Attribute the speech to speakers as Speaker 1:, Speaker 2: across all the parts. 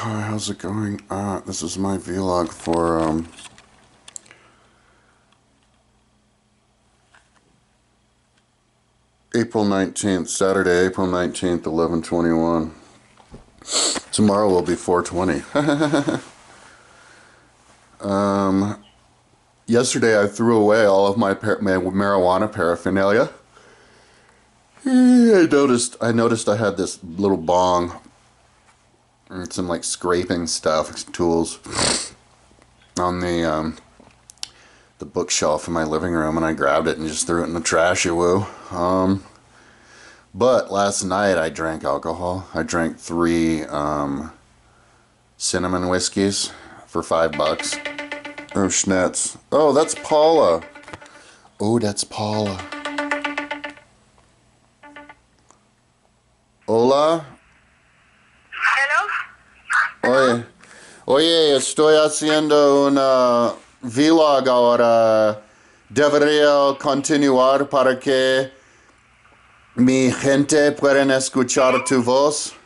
Speaker 1: How's it going? This is my vlog for April 19th, Saturday, April 19th, 11:21. Tomorrow will be 4:20. Yesterday I threw away all of my marijuana paraphernalia. I noticed I had this little bong and some like scraping stuff, tools on the bookshelf in my living room, and I grabbed it and just threw it in the trash. But last night I drank alcohol. I drank 3 cinnamon whiskeys for $5. Oh, schnitz. Oh, that's Paula. Oh, that's Paula. Hola.
Speaker 2: Hello.
Speaker 1: Oye, estoy haciendo una vlog ahora. Debería continuar para que mi gente pueda escuchar tu voz.
Speaker 2: Sí,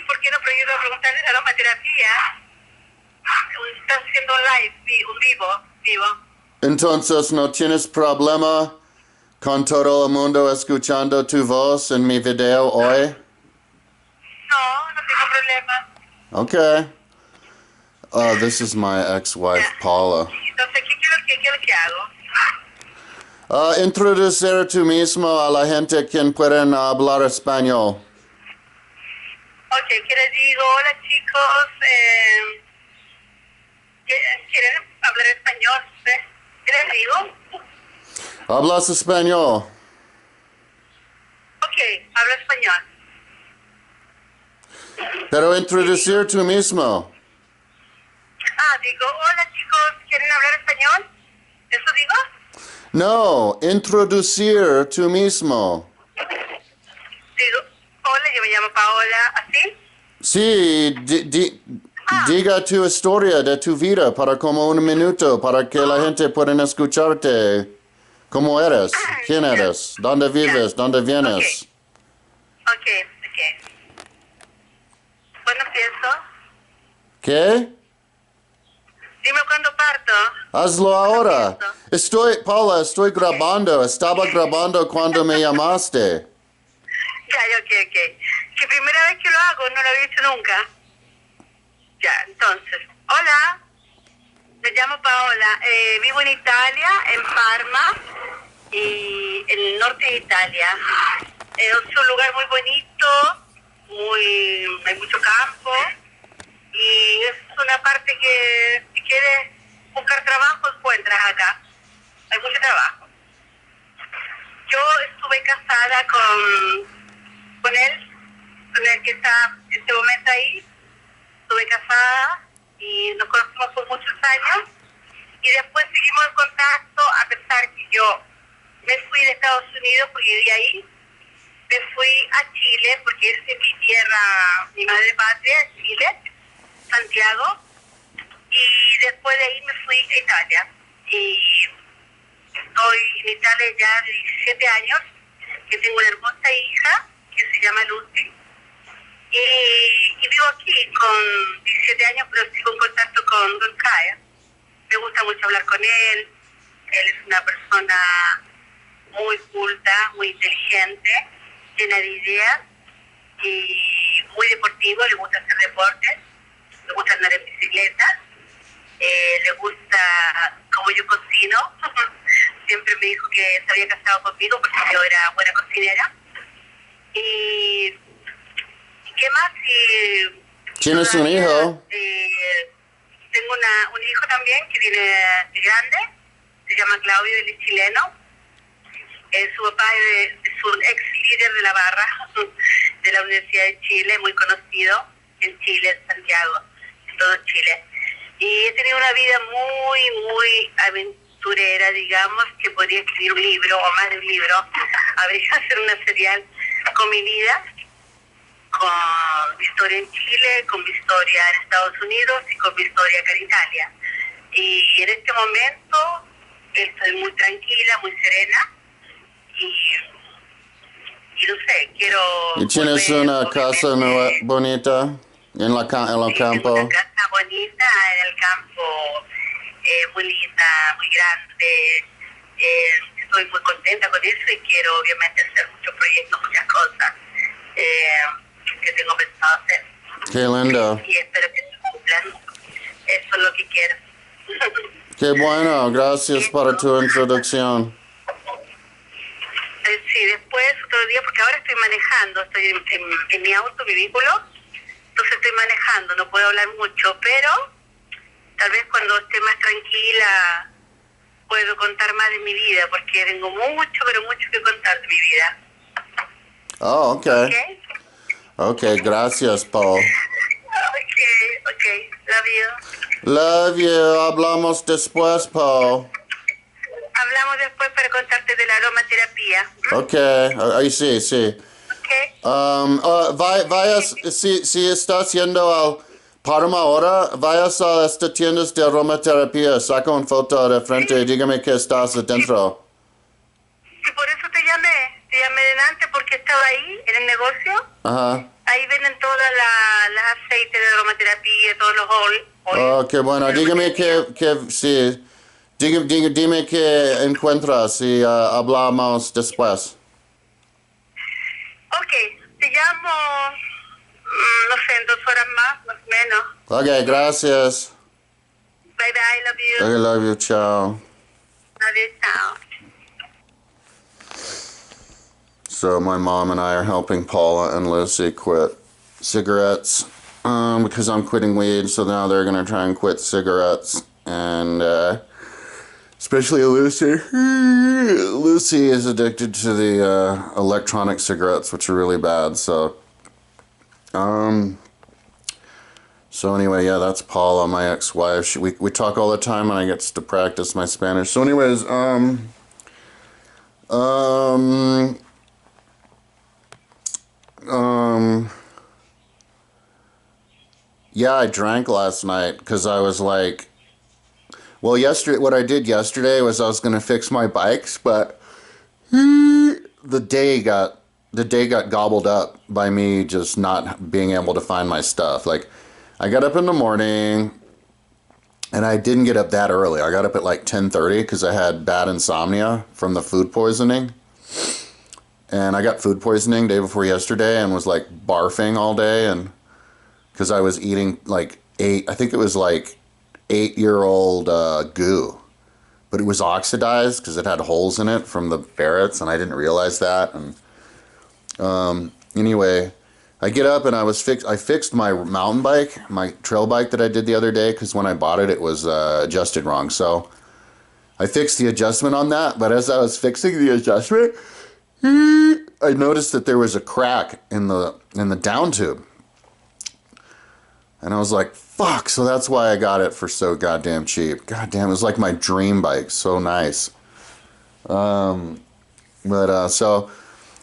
Speaker 2: ¿por qué no? Pero yo iba a preguntarle de aromaterapia. Estás haciendo un live, un vivo.
Speaker 1: Entonces, ¿no tienes problema con todo el mundo escuchando tu voz en mi video hoy?
Speaker 2: No tengo problema.
Speaker 1: Okay. This is my ex-wife, Paula.
Speaker 2: Entonces, ¿qué quiero que hago?
Speaker 1: Introducir tú mismo a la gente quien pueden hablar español.
Speaker 2: Ok, ¿qué les digo? Hola, chicos. ¿Quieren hablar español? ¿Qué les digo?
Speaker 1: ¿Hablas español?
Speaker 2: Ok, hablo español.
Speaker 1: Pero introducir tú mismo.
Speaker 2: Digo, hola, chicos. ¿Quieren hablar español? ¿Eso digo?
Speaker 1: No, introducir tú mismo.
Speaker 2: Digo, hola, yo me llamo Paola. ¿Así?
Speaker 1: Sí, diga tu historia de tu vida para como 1 minuto para que la gente pueda escucharte. ¿Cómo eres? ¿Quién eres? ¿Dónde vives? ¿Dónde vienes?
Speaker 2: Ok. ¿Cuándo empiezo?
Speaker 1: ¿Qué?
Speaker 2: Dime cuándo parto.
Speaker 1: Hazlo ahora. Paula, estoy grabando. Estaba grabando cuando me llamaste.
Speaker 2: Ya, ok. Que primera vez que lo hago, no lo había hecho nunca. Ya, entonces. Hola, me llamo Paola. Vivo en Italia, en Parma, y en el norte de Italia. Es un lugar muy bonito, hay mucho campo, y es una parte que si quieres buscar trabajo encuentras acá. Hay mucho trabajo. Yo estuve casada con él, con el que está en este momento ahí. Estuve casada y nos conocimos por muchos años, y después seguimos en contacto a pesar que yo me fui de Estados Unidos porque viví ahí. Me fui a Chile porque es de mi tierra, mi madre patria, Chile, Santiago, y después de ahí me fui a Italia. Y estoy en Italia ya de 17 años, que tengo una hermosa hija que se llama Lucy. Y vivo aquí con 17 años, pero sigo en contacto con Don Kaya. Me gusta mucho hablar con él. Él es una persona muy culta, muy inteligente, llena de ideas y muy deportivo. Le gusta hacer deportes, le gusta andar en bicicleta, le gusta como yo cocino. Siempre me dijo que se había casado conmigo porque yo era buena cocinera. Y ¿qué más?
Speaker 1: ¿Tienes un hijo?
Speaker 2: Tengo un hijo también que viene de grande, se llama Claudio, él es chileno. Su papá es un ex líder de la barra de la Universidad de Chile, muy conocido en Chile, en Santiago, en todo Chile. Y he tenido una vida muy aventurera, digamos, que podría escribir un libro o más de un libro. Habría que hacer una serial con mi vida, con mi historia en Chile, con mi historia en Estados Unidos y con mi historia acá en Italia. Y en este momento estoy muy tranquila, muy serena, y y no sé, quiero
Speaker 1: ¿Y tienes
Speaker 2: volver,
Speaker 1: una casa
Speaker 2: obviamente.
Speaker 1: bonita en en el
Speaker 2: Sí, tengo una
Speaker 1: campo?
Speaker 2: casa bonita en el campo, muy linda, muy grande. Estoy muy contenta con eso y quiero obviamente hacer muchos proyectos, muchas cosas eh, que tengo pensado hacer.
Speaker 1: Qué lindo.
Speaker 2: Y espero que se cumplan. Eso es lo que quiero.
Speaker 1: Qué bueno, gracias por
Speaker 2: Eso.
Speaker 1: tu introducción.
Speaker 2: Sí, después otro día, porque ahora estoy manejando, estoy en mi auto, mi vehículo, entonces estoy manejando, no puedo hablar mucho, pero tal vez cuando esté más tranquila puedo contar más de mi vida, porque tengo mucho, pero mucho que contar de mi vida.
Speaker 1: Oh,
Speaker 2: ¿Ok?
Speaker 1: okay. Okay, gracias, Paul.
Speaker 2: Ok, love you.
Speaker 1: Love you. Hablamos después, Paul.
Speaker 2: Hablamos después para contarte de la aromaterapia.
Speaker 1: Okay, ahí sí, sí.
Speaker 2: ¿Ok?
Speaker 1: Vayas, si estás yendo al Parma ahora, vayas a esta tienda de aromaterapia, saca una foto de frente y
Speaker 2: Sí,
Speaker 1: dígame que estás
Speaker 2: sí,
Speaker 1: adentro.
Speaker 2: sí, por eso te llamé. Te llamé delante porque estaba ahí en el negocio.
Speaker 1: Ajá.
Speaker 2: Ahí venden todas las aceites de aromaterapia, todos los oil
Speaker 1: Oh, qué bueno.
Speaker 2: de
Speaker 1: Dígame
Speaker 2: aromaterapia.
Speaker 1: sí. Dime qué encuentras y hablamos después.
Speaker 2: Ok, te llamo, no sé, en 2 horas más o menos.
Speaker 1: Ok, gracias.
Speaker 2: Bye bye, love
Speaker 1: I
Speaker 2: you.
Speaker 1: love you, ciao.
Speaker 2: Love you, chao.
Speaker 1: So my mom and I are helping Paula and Lucy quit cigarettes because I'm quitting weed. So now they're gonna try and quit cigarettes, and especially Lucy. Lucy is addicted to the electronic cigarettes, which are really bad. Um, so anyway, yeah, that's Paula, my ex-wife. We talk all the time, and I get to practice my Spanish. So anyways, um, um. Yeah, I drank last night because I was like, well, yesterday, what I did yesterday was I was going to fix my bikes, but the day got gobbled up by me just not being able to find my stuff. Like, I got up in the morning and I didn't get up that early. I got up at like 10:30 because I had bad insomnia from the food poisoning. And I got food poisoning day before yesterday and was like barfing all day, and because I was eating like I think it was like 8-year-old goo, but it was oxidized because it had holes in it from the ferrets, and I didn't realize that. And anyway, I get up and I fixed my mountain bike, my trail bike that I did the other day, because when I bought it, it was adjusted wrong. So I fixed the adjustment on that, but as I was fixing the adjustment, I noticed that there was a crack in the down tube. And I was like, fuck, so that's why I got it for so goddamn cheap. Goddamn, it was like my dream bike, so nice. So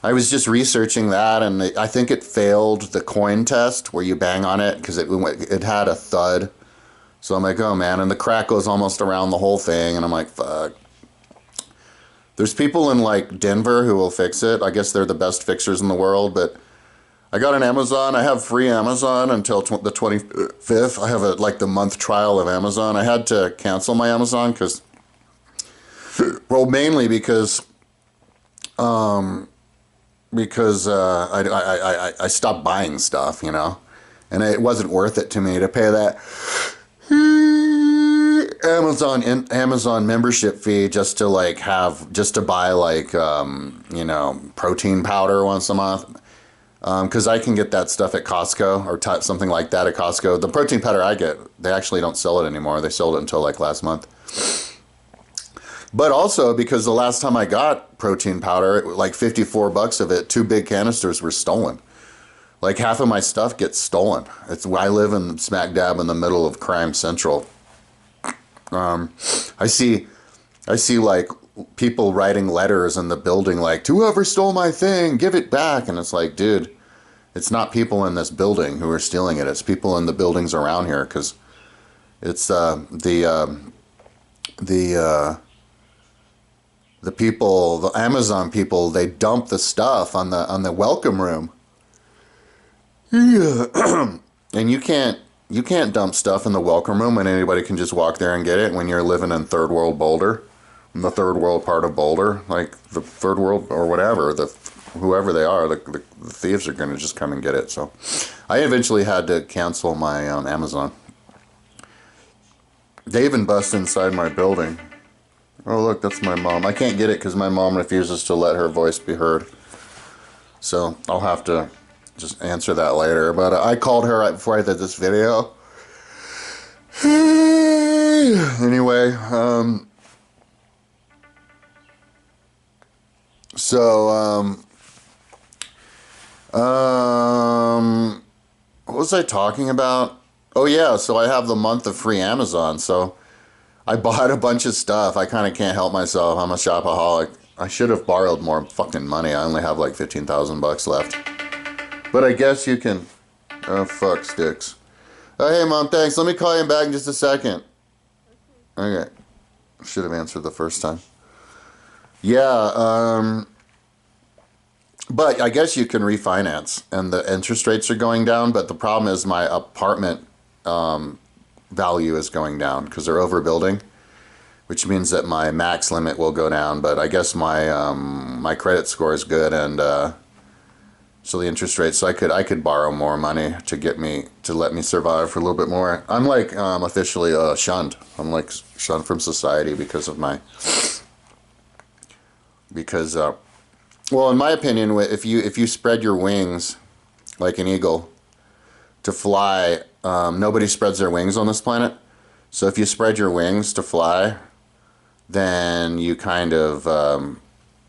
Speaker 1: I was just researching that, and I think it failed the coin test where you bang on it because it had a thud. So I'm like, oh man, and the crack goes almost around the whole thing, and I'm like, fuck. There's people in like Denver who will fix it. I guess they're the best fixers in the world, but I got an Amazon. I have free Amazon until the 25th. I have like the month trial of Amazon. I had to cancel my Amazon mainly because I stopped buying stuff, and it wasn't worth it to me to pay that Amazon membership fee just to buy like protein powder once a month. Because I can get that stuff at Costco or something like that at Costco. The protein powder I get, they actually don't sell it anymore. They sold it until like last month. But also because the last time I got protein powder, like $54 of it, 2 big canisters were stolen. Like half of my stuff gets stolen. I live in smack dab in the middle of crime central. I see like people writing letters in the building like, whoever stole my thing, give it back. And it's like, dude, it's not people in this building who are stealing it. It's people in the buildings around here, because it's the Amazon people, they dump the stuff on the welcome room. Yeah. And you can't dump stuff in the welcome room when anybody can just walk there and get it when you're living in third world Boulder, in the third world part of Boulder, like the third world or whatever, whoever they are, the thieves are going to just come and get it. So I eventually had to cancel my Amazon. They even bust inside my building. Oh, look, that's my mom. I can't get it because my mom refuses to let her voice be heard. So I'll have to just answer that later. But I called her right before I did this video. Anyway, so, what was I talking about? Oh yeah, so I have the month of free Amazon, so I bought a bunch of stuff. I kind of can't help myself. I'm a shopaholic. I should have borrowed more fucking money. I only have like 15,000 bucks left. But I guess you can... Oh, fuck, sticks. Oh, hey, Mom, thanks. Let me call you back in just a second. Okay. Should have answered the first time. Yeah, but I guess you can refinance, and the interest rates are going down, but the problem is my apartment value is going down because they're overbuilding, which means that my max limit will go down, but I guess my credit score is good, and so the interest rate, so I could borrow more money to let me survive for a little bit more. I'm like officially shunned. I'm like shunned from society because of well, in my opinion, if you spread your wings like an eagle to fly, nobody spreads their wings on this planet. So if you spread your wings to fly, then you kind of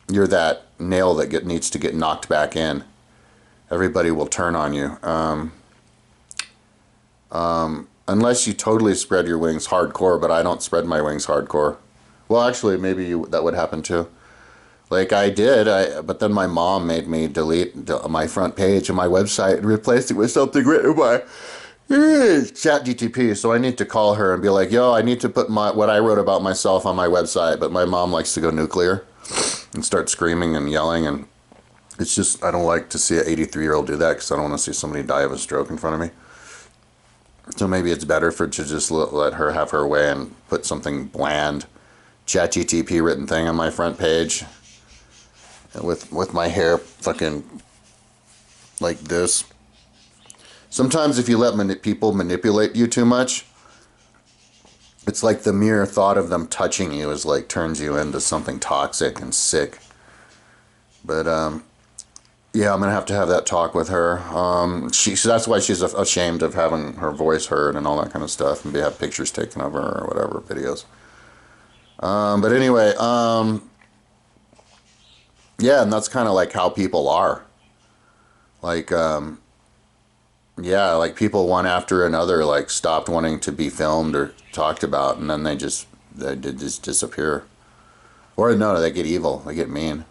Speaker 1: you're that nail that needs to get knocked back in. Everybody will turn on you. Unless you totally spread your wings hardcore, but I don't spread my wings hardcore. Well, actually, maybe that would happen too. Like I did, but then my mom made me delete my front page of my website and replaced it with something written by ChatGTP. So I need to call her and be like, yo, I need to put what I wrote about myself on my website. But my mom likes to go nuclear and start screaming and yelling. And it's just, I don't like to see an 83-year-old do that because I don't want to see somebody die of a stroke in front of me. So maybe it's better to just let her have her way and put something bland, ChatGTP written thing on my front page. With my hair fucking like this. Sometimes if you let people manipulate you too much, it's like the mere thought of them touching you is like turns you into something toxic and sick. But yeah, I'm gonna have to have that talk with her. So that's why she's ashamed of having her voice heard and all that kind of stuff, and have pictures taken of her or whatever, videos. But anyway, yeah, and that's kind of like how people are. Like, yeah, like people one after another, like stopped wanting to be filmed or talked about, and then they just disappear. Or no, they get evil, they get mean.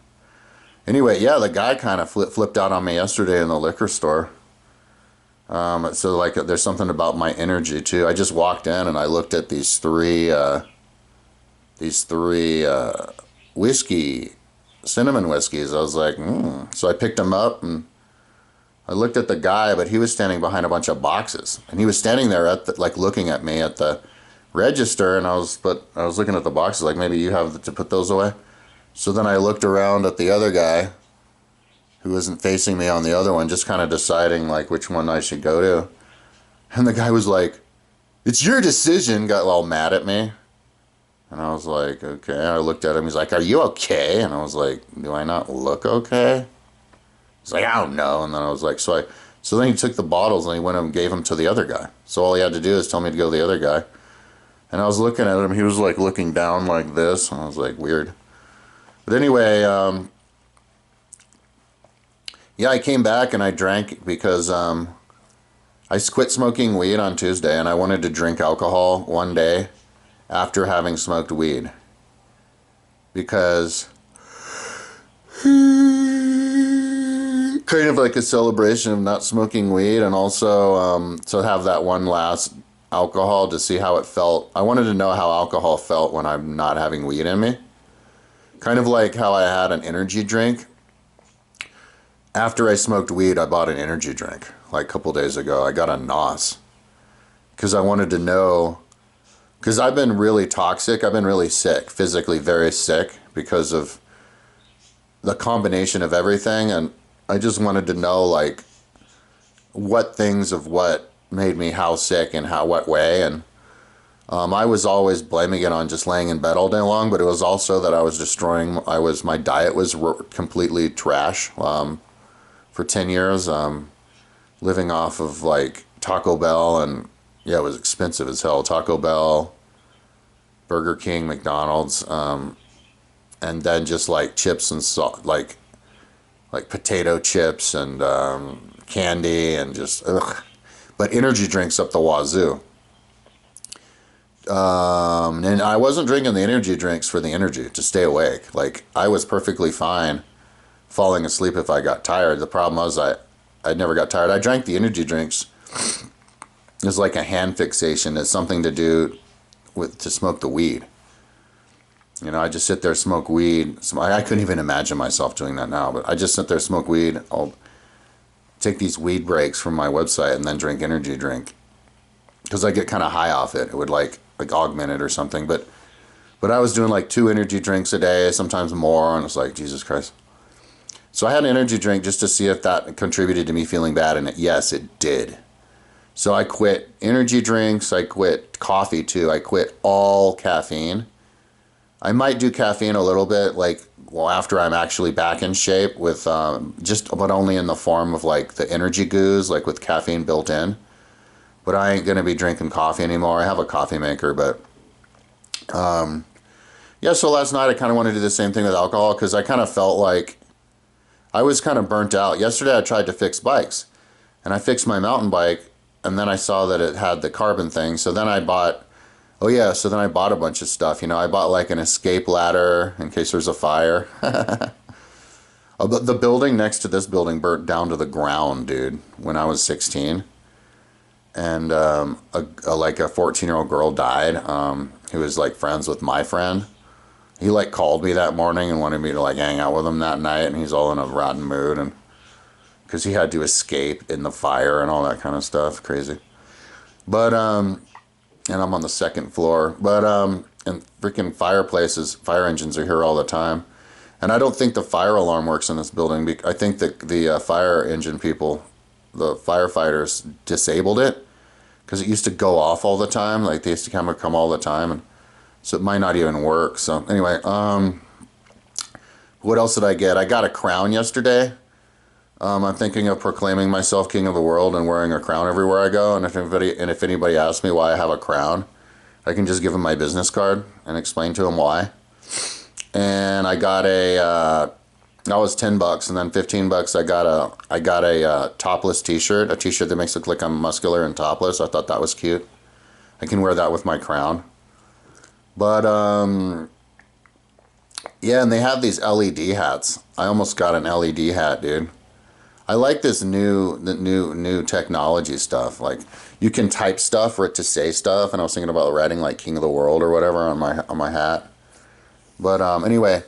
Speaker 1: Anyway, yeah, the guy kind of flipped out on me yesterday in the liquor store. So like, there's something about my energy too. I just walked in and I looked at these three cinnamon whiskeys. I was like, So I picked them up and I looked at the guy, but he was standing behind a bunch of boxes, and he was standing there like looking at me at the register, and I was looking at the boxes like, maybe you have to put those away. So then I looked around at the other guy who wasn't facing me on the other one, just kind of deciding like which one I should go to. And the guy was like, it's your decision, got all mad at me. And I was like, okay. And I looked at him. He's like, are you okay? And I was like, do I not look okay? He's like, I don't know. And then I was like, so then he took the bottles and he went and gave them to the other guy. So all he had to do is tell me to go to the other guy. And I was looking at him. He was like looking down like this. And I was like, weird. But anyway, yeah, I came back and I drank because I quit smoking weed on Tuesday, and I wanted to drink alcohol one day after having smoked weed, because kind of like a celebration of not smoking weed, and also to have that one last alcohol to see how it felt. I wanted to know how alcohol felt when I'm not having weed in me, Kind of like how I had an energy drink. After I smoked weed, I bought an energy drink like a couple days ago. I got a NOS because I wanted to know, because I've been really toxic. I've been really sick, physically very sick because of the combination of everything. And I just wanted to know like what things of what made me how sick and how what way. And I was always blaming it on just laying in bed all day long, but it was also that I was destroying, my diet was completely trash. For 10 years, living off of like Taco Bell, and yeah, it was expensive as hell. Taco Bell, Burger King, McDonald's, and then just like chips and salt, like potato chips and candy and just ugh. But energy drinks up the wazoo. And I wasn't drinking the energy drinks for the energy to stay awake. Like I was perfectly fine falling asleep if I got tired. The problem was I never got tired. I drank the energy drinks. It was like a hand fixation. It's something to do with to smoke the weed. You know, I just sit there, smoke weed. I couldn't even imagine myself doing that now, but I just sit there, smoke weed. I'll take these weed breaks from my website and then drink energy drink because I get kind of high off it. It would like augment it or something. But I was doing like 2 energy drinks a day, sometimes more, and it's like Jesus Christ. So I had an energy drink just to see if that contributed to me feeling bad, and yes, it did. So I quit energy drinks. I quit coffee too. I quit all caffeine. I might do caffeine a little bit, like, well, after I'm actually back in shape with but only in the form of like the energy goos, like with caffeine built in. But I ain't gonna be drinking coffee anymore. I have a coffee maker, but yeah. So last night I kind of wanted to do the same thing with alcohol because I kind of felt like I was kind of burnt out. Yesterday I tried to fix bikes, and I fixed my mountain bike, and then I saw that it had the carbon thing. So then I bought, so then I bought a bunch of stuff. You know, I bought like an escape ladder in case there's a fire. The building next to this building burnt down to the ground, dude, when I was 16. And like a 14-year-old girl died who was like friends with my friend. He like called me that morning and wanted me to like hang out with him that night, and he's all in a rotten mood, and because he had to escape in the fire and all that kind of stuff. Crazy. But and I'm on the 2nd floor, but and freaking fire engines are here all the time, and I don't think the fire alarm works in this building. I think that the fire engine people, the firefighters, disabled it because it used to go off all the time. Like they used to come all the time, and so it might not even work. So anyway, what else did I get? I got a crown yesterday. I'm thinking of proclaiming myself king of the world and wearing a crown everywhere I go. And if anybody asks me why I have a crown, I can just give them my business card and explain to them why. And I got that was $10, and then $15. I got a topless T-shirt, a T-shirt that makes it look like I'm muscular and topless. I thought that was cute. I can wear that with my crown. But yeah, and they have these LED hats. I almost got an LED hat, dude. I like this new technology stuff. Like you can type stuff for it to say stuff, and I was thinking about writing like King of the World or whatever on my hat. But anyway,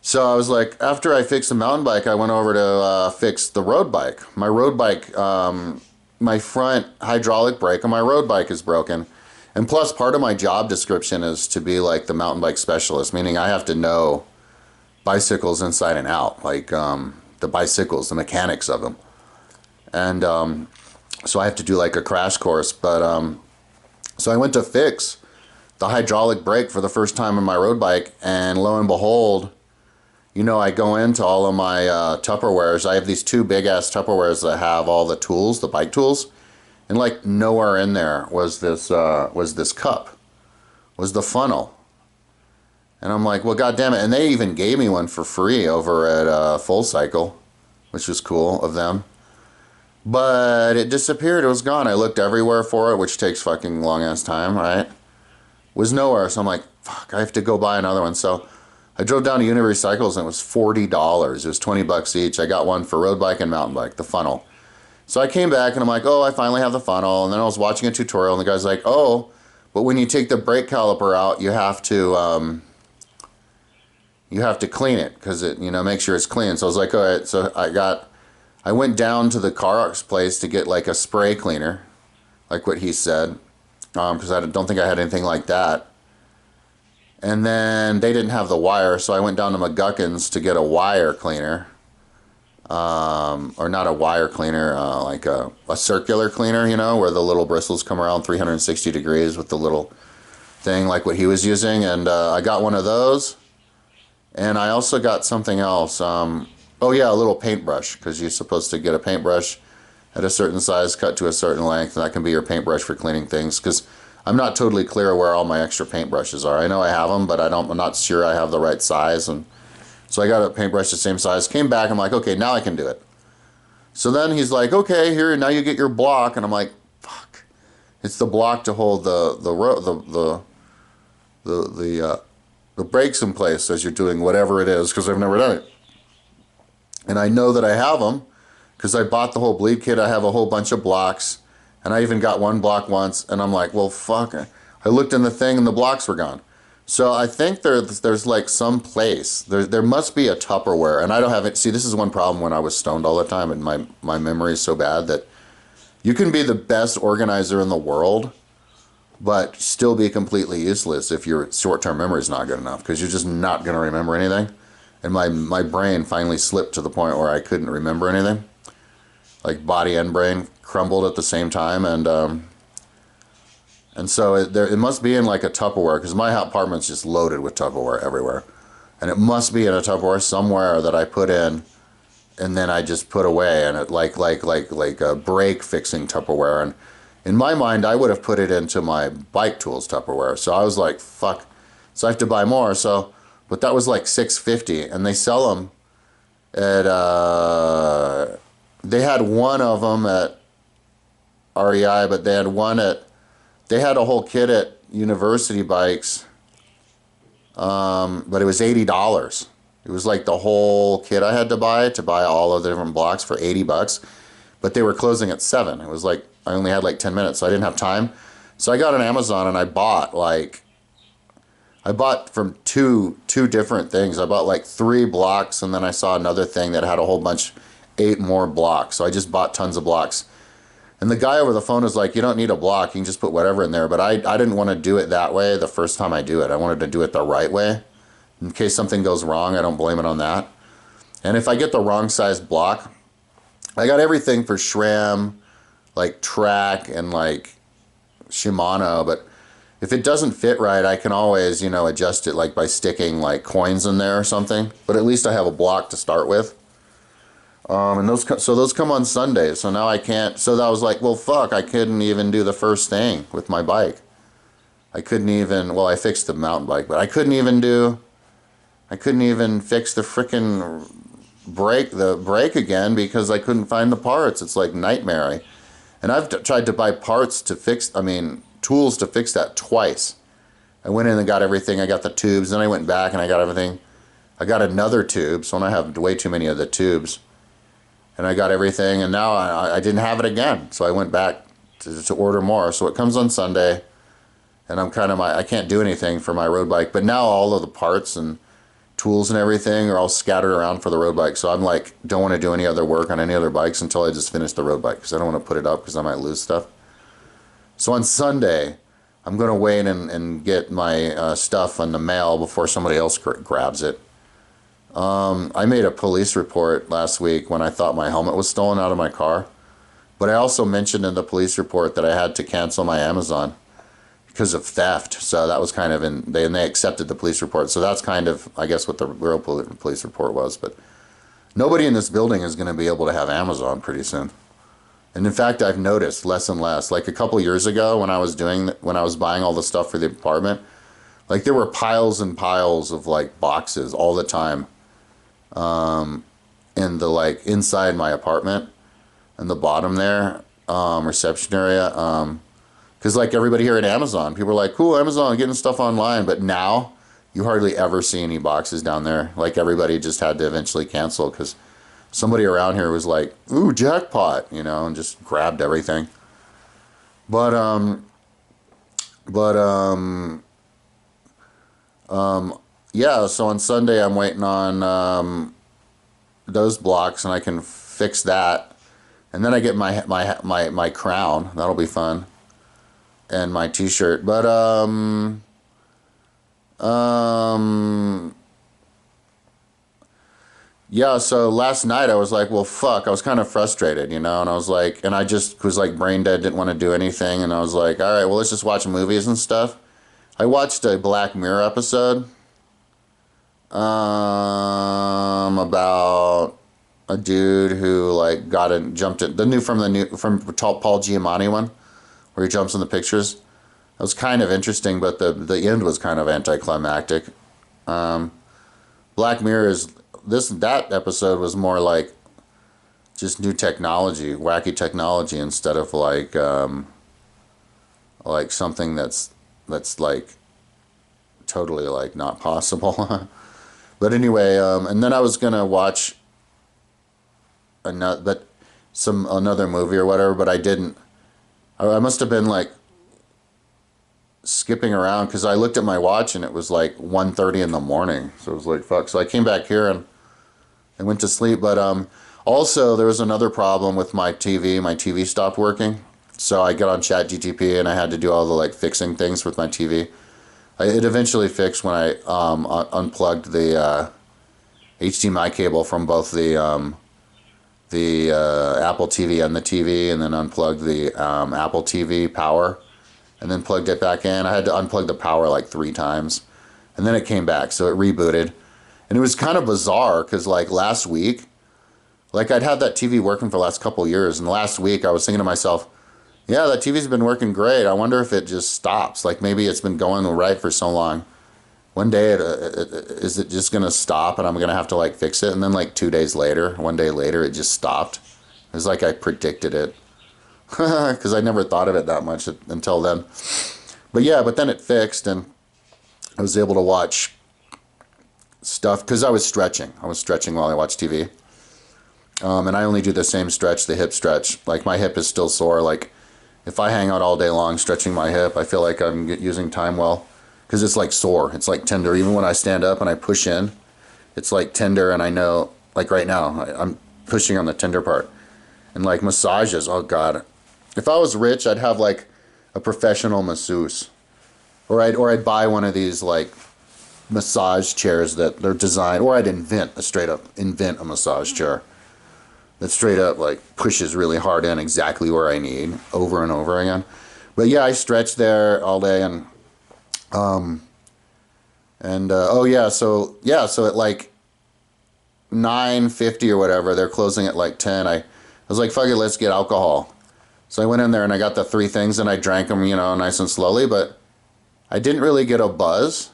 Speaker 1: so I was like, after I fixed the mountain bike, I went over to fix the road bike. My road bike, my front hydraulic brake on my road bike is broken. And plus, part of my job description is to be like the mountain bike specialist, meaning I have to know bicycles inside and out, like the bicycles, the mechanics of them. And so I have to do like a crash course. But so I went to fix the hydraulic brake for the first time on my road bike, and lo and behold, you know, I go into all of my Tupperwares. I have these 2 big-ass Tupperwares that have all the tools, the bike tools. And like nowhere in there was this cup, was the funnel. And I'm like, well, God damn it. And they even gave me one for free over at Full Cycle, which was cool of them. But it disappeared. It was gone. I looked everywhere for it, which takes fucking long ass time, right? Was nowhere. So I'm like, fuck, I have to go buy another one. So I drove down to Unirecycles and it was $40. It was $20 each. I got one for road bike and mountain bike, the funnel. So I came back and I'm like, oh, I finally have the funnel. And then I was watching a tutorial and the guy's like, oh, but when you take the brake caliper out, you have to you have to clean it because it, make sure it's clean. So I was like, all right. So I went down to the Carx place to get like a spray cleaner, like what he said, because I don't think I had anything like that. And then they didn't have the wire, so I went down to McGuckin's to get a wire cleaner, or not a wire cleaner, like a circular cleaner, where the little bristles come around 360 degrees with the little thing, like what he was using. And I got one of those. And I also got something else. Oh yeah, a little paintbrush, because you're supposed to get a paintbrush at a certain size, cut to a certain length, and that can be your paintbrush for cleaning things. Because I'm not totally clear where all my extra paintbrushes are. I know I have them, but I'm not sure I have the right size. And so I got a paintbrush the same size. Came back, I'm like, okay, now I can do it. So then he's like, okay, here, now you get your block, and I'm like, fuck, it's the block to hold the brakes in place as you're doing whatever it is, because I've never done it. And I know that I have them because I bought the whole bleed kit. I have a whole bunch of blocks, and I even got one block once, and I'm like, well, fuck. I looked in the thing, and the blocks were gone. So I think there's like some place. There must be a Tupperware, and I don't have it. See, this is one problem when I was stoned all the time, and my memory is so bad that you can be the best organizer in the world, but still be completely useless if your short-term memory is not good enough, because you're just not going to remember anything. And my brain finally slipped to the point where I couldn't remember anything. Like body and brain crumbled at the same time, and so it must be in like a Tupperware, because my apartment's just loaded with Tupperware everywhere. And it must be in a Tupperware somewhere that I put in, and then I just put away, and it like a brake fixing Tupperware. And in my mind, I would have put it into my bike tools Tupperware. So I was like, fuck. So I have to buy more. So, but that was like $6.50, and they sell them at. They had one of them at REI, but they had one at. They had a whole kit at University Bikes, but it was $80. It was like the whole kit I had to buy all of the different blocks for $80. But they were closing at 7. It was like I only had like 10 minutes, so I didn't have time. So I got on Amazon and I bought from two different things. I bought like 3 blocks, and then I saw another thing that had a whole bunch, 8 more blocks. So I just bought tons of blocks. And the guy over the phone was like, you don't need a block, you can just put whatever in there. But I didn't want to do it that way the first time I do it. I wanted to do it the right way. In case something goes wrong, I don't blame it on that. And if I get the wrong size block, I got everything for SRAM, like Track, and like Shimano. But if it doesn't fit right, I can always, adjust it like by sticking like coins in there or something. But at least I have a block to start with. And those come on Sundays, so now I can't. So I was like, well, fuck, I couldn't even do the first thing with my bike. I couldn't even. Well, I fixed the mountain bike, but I couldn't even fix the frickin' brake again because I couldn't find the parts. It's like nightmare. And I've tried to buy parts to fix. Tools to fix that twice. I went in and got everything. I got the tubes. Then I went back and I got everything. I got another tube, so I have way too many of the tubes. And I got everything, and now I didn't have it again. So I went back to order more. So it comes on Sunday, and I can't do anything for my road bike. But now all of the parts and tools and everything are all scattered around for the road bike. So I'm like, don't want to do any other work on any other bikes until I just finish the road bike, because I don't want to put it up because I might lose stuff. So on Sunday, I'm going to wait and get my stuff in the mail before somebody else grabs it. I made a police report last week when I thought my helmet was stolen out of my car. But I also mentioned in the police report that I had to cancel my Amazon because of theft. So that was kind of they accepted the police report. So that's kind of, I guess, what the real police report was. But nobody in this building is going to be able to have Amazon pretty soon. And in fact, I've noticed less and less. Like a couple years ago when I was buying all the stuff for the apartment, like there were piles and piles of like boxes all the time. In the like inside my apartment, in the bottom there, reception area, because like everybody here at Amazon, people are like, cool, Amazon, getting stuff online. But now you hardly ever see any boxes down there. Like everybody just had to eventually cancel because somebody around here was like, ooh, jackpot, and just grabbed everything. yeah, so on Sunday I'm waiting on those blocks, and I can fix that, and then I get my crown. That'll be fun, and my T-shirt. But um, yeah. So last night I was like, well, fuck. I was kind of frustrated, and I was like, and I just was like brain dead, didn't want to do anything, and I was like, all right, well, let's just watch movies and stuff. I watched a Black Mirror episode about a dude who like got in jumped in from Paul Giamatti one where he jumps in the pictures. It was kind of interesting, but the end was kind of anticlimactic. Um, Black Mirror is that episode was more like just new technology, wacky technology, instead of like something that's like totally like not possible. But anyway, and then I was gonna watch another movie or whatever, but I didn't. I must have been like skipping around because I looked at my watch and it was like 1:30 in the morning. So it was like fuck. So I came back here and I went to sleep. But also there was another problem with my TV. My TV stopped working. So I got on ChatGTP and I had to do all the like fixing things with my TV. It eventually fixed when I unplugged the HDMI cable from both the Apple TV and the TV, and then unplugged the Apple TV power, and then plugged it back in. I had to unplug the power like 3 times, and then it came back, so it rebooted. And it was kind of bizarre because like last week, like I'd had that TV working for the last couple of years, and last week I was thinking to myself, yeah, that TV's been working great. I wonder if it just stops. Like maybe it's been going right for so long. One day, is it just gonna stop, and I'm gonna have to like fix it? And then like 2 days later, one day later, it just stopped. It was like I predicted it, because I never thought of it that much until then. But yeah, but then it fixed, and I was able to watch stuff because I was stretching. I was stretching while I watched TV, and I only do the same stretch, the hip stretch. Like my hip is still sore. Like if I hang out all day long stretching my hip, I feel like I'm using time well. Because it's like sore, it's like tender. Even when I stand up and I push in, it's like tender, and I know, like right now, I'm pushing on the tender part. And like massages, oh God. If I was rich, I'd have like a professional masseuse. Or I'd buy one of these like massage chairs that they're designed, or I'd straight up invent a massage chair that straight up like pushes really hard in exactly where I need over and over again. But yeah, I stretch there all day, so at like 9:50 or whatever, they're closing at like 10. I was like, fuck it, let's get alcohol. So I went in there and I got the 3 things and I drank them, nice and slowly, but I didn't really get a buzz.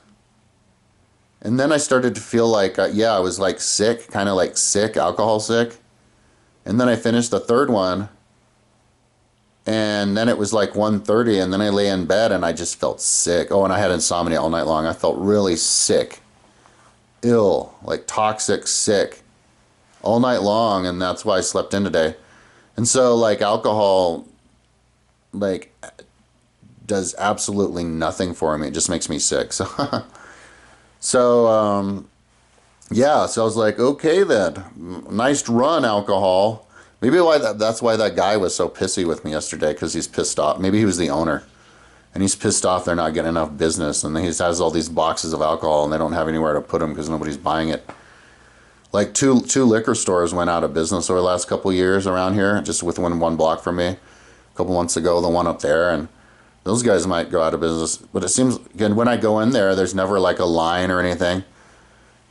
Speaker 1: And then I started to feel like, I was like sick, kind of like sick, alcohol sick. And then I finished the 3rd one. And then it was like 1:30, and then I lay in bed and I just felt sick. Oh, and I had insomnia all night long. I felt really sick, ill, like toxic sick all night long, and that's why I slept in today. And so like alcohol like does absolutely nothing for me. It just makes me sick. So yeah, so I was like, okay then. Nice run, alcohol. Maybe that's why that guy was so pissy with me yesterday, because he's pissed off. Maybe he was the owner, and he's pissed off they're not getting enough business, and he has all these boxes of alcohol, and they don't have anywhere to put them because nobody's buying it. Like two liquor stores went out of business over the last couple of years around here, just within 1 block from me. A couple months ago, the one up there, and those guys might go out of business. But it seems, again, when I go in there, there's never like a line or anything.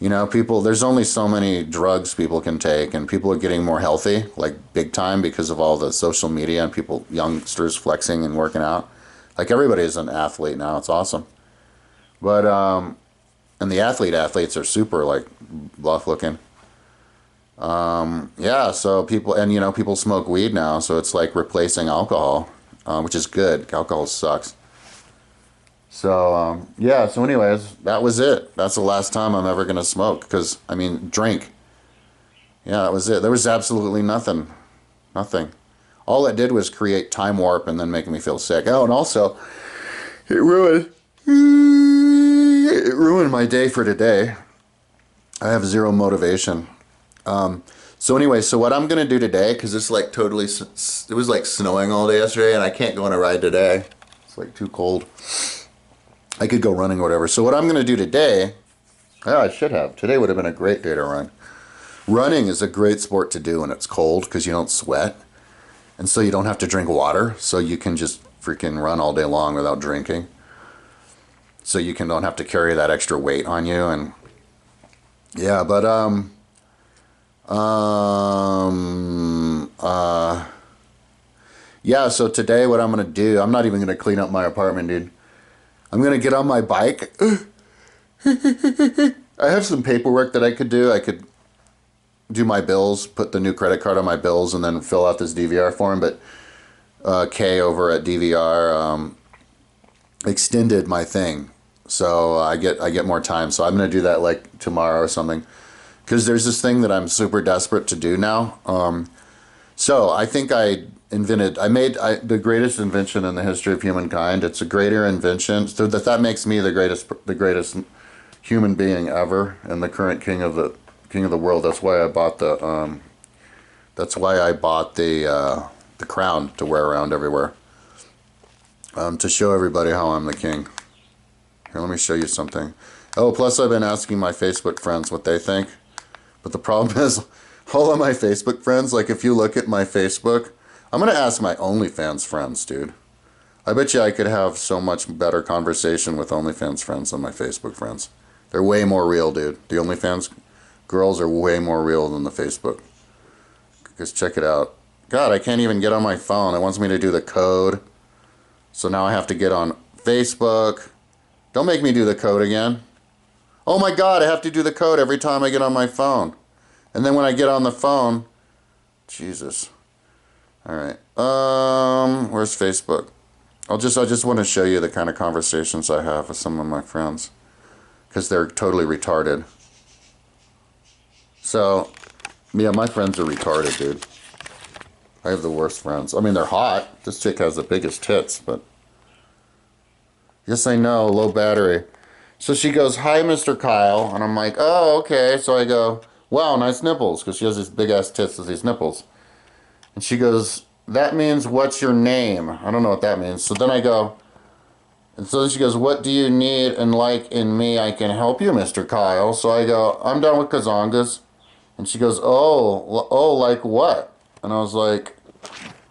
Speaker 1: There's only so many drugs people can take, and people are getting more healthy, like big time, because of all the social media and youngsters flexing and working out. Like everybody is an athlete now. It's awesome. But, and the athletes are super like bluff looking. Yeah, so people smoke weed now, so it's like replacing alcohol, which is good. Alcohol sucks. So, yeah, so anyways, that was it. That's the last time I'm ever going to smoke, drink. Yeah, that was it. There was absolutely nothing. Nothing. All it did was create time warp and then make me feel sick. Oh, and also, it it ruined my day for today. I have zero motivation. So anyway, so what I'm gonna do today, because it's like totally, it was like snowing all day yesterday, and I can't go on a ride today. It's like too cold. I could go running or whatever. So what I'm gonna do today, I should have. Today would have been a great day to run. Running is a great sport to do when it's cold because you don't sweat, and so you don't have to drink water. So you can just freaking run all day long without drinking. So you don't have to carry that extra weight on you, and yeah, but yeah, so today what I'm gonna do, I'm not even gonna clean up my apartment, dude. I'm gonna get on my bike. I have some paperwork that I could do. I could do my bills, put the new credit card on my bills, and then fill out this DVR form, but Kay over at DVR extended my thing. So I get more time. So I'm gonna do that like tomorrow or something. Because there's this thing that I'm super desperate to do now. So I think I made the greatest invention in the history of humankind. It's a greater invention. So that makes me the greatest human being ever and the current king of the world. That's why I bought the crown to wear around everywhere. To show everybody how I'm the king. Here, let me show you something. Oh, plus I've been asking my Facebook friends what they think. But the problem is, all of my Facebook friends, like if you look at my Facebook, I'm going to ask my OnlyFans friends, dude. I bet you I could have so much better conversation with OnlyFans friends than my Facebook friends. They're way more real, dude. The OnlyFans girls are way more real than the Facebook. Just check it out. God, I can't even get on my phone. It wants me to do the code. So now I have to get on Facebook. Don't make me do the code again. Oh my God, I have to do the code every time I get on my phone. And then when I get on the phone, Jesus. All right. Where's Facebook? I just want to show you the kind of conversations I have with some of my friends. Because they're totally retarded. So, yeah, my friends are retarded, dude. I have the worst friends. I mean, they're hot. This chick has the biggest tits, but... Yes, I know, low battery. So she goes, hi, Mr. Kyle. And I'm like, oh, okay. So I go, wow, nice nipples. Because she has these big-ass tits with these nipples. And she goes, that means, what's your name? I don't know what that means. So then I go, and so she goes, what do you need and like in me? I can help you, Mr. Kyle. So I go, I'm done with kazongas. And she goes, oh, like what? And I was like,